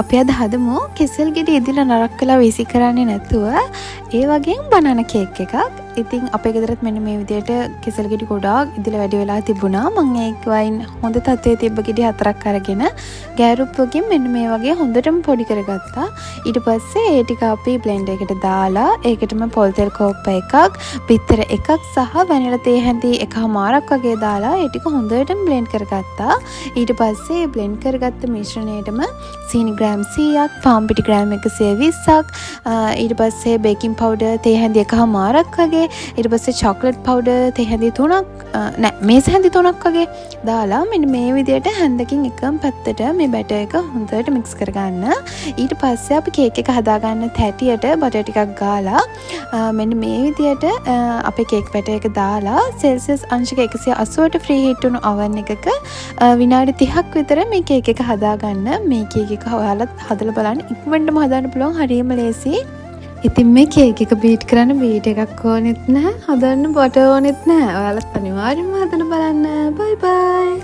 අපි අද හදමු කෙසෙල් ගෙඩි ඉදිලා නරක් කළා වීසි කරන්නේ නැතුව ඒ වගේ බනන කේක් එකක්. ඉතින් අපේ ගෙදරත් මෙන්න මේ විදියට කෙසෙල් ගෙඩි ගොඩාක් ඉදිලා වැඩි වෙලා තිබුණා. මම ඒක වයින් හොඳ තත්ත්වයේ තිබ්බ ගෙඩි 4ක් අරගෙන ගෑරුප්පකින් මෙන්න මේ වගේ හොඳටම පොඩි කරගත්තා. ඊට පස්සේ ඒ ටික අපි බ්ලෙන්ඩර් එකට දාලා ඒකටම පොල් තෙල් කෝප්ප එකක්, බිත්තර එකක් සහ වැනිලා තේ හැඳි එකමාරක් වගේ දාලා ඒ ටික හොඳටම බ්ලෙන්ඩ් කරගත්තා. ඊට පස්සේ බ්ලෙන්ඩ් කරගත්ත මිශ්‍රණයටම සීනි ග්‍රෑම් 100ක්, පාන් පිටි ග්‍රෑම් 120ක්, ඊට පස්සේ බේකින් පවුඩර් තේ හැඳි එකමාරක් වගේ, ඊට පස්සේ චොක්ලට් පවුඩර් තේ හැඳි 3ක් මේස හැඳි 3ක් වගේ දාලා මෙන්න මේ විදියට හැන්දකින් එකම පැත්තට මේ බැටර් එක හොඳට මික්ස් කරගන්න. ඊට පස්සේ අපි කේක් එක හදාගන්න තැටියට බටර් ටිකක් ගාලා මෙන්න මේ විදියට අපේ කේක් බැටර් එක දාලා සෙල්සියස් අංශක 180ට ෆ්‍රී හීට් වුණු oven එකක විනාඩි 30ක් විතර මේ කේක් එක හදාගන්න. මේ කේක් එක ඔයාලත් හදලා බලන්න. ඉක්මනටම හදන්න පුළුවන්, හරියම ලේසි. ඉතින් මේ කේක් එක බීට් කරන්න බීට් එකක් ඕනෙත් නැහැ, හදන්න බටර් ඕනෙත් නැහැ. ඔයාලත් අනිවාර්යෙන්ම හදලා බලන්න. බයි බයි.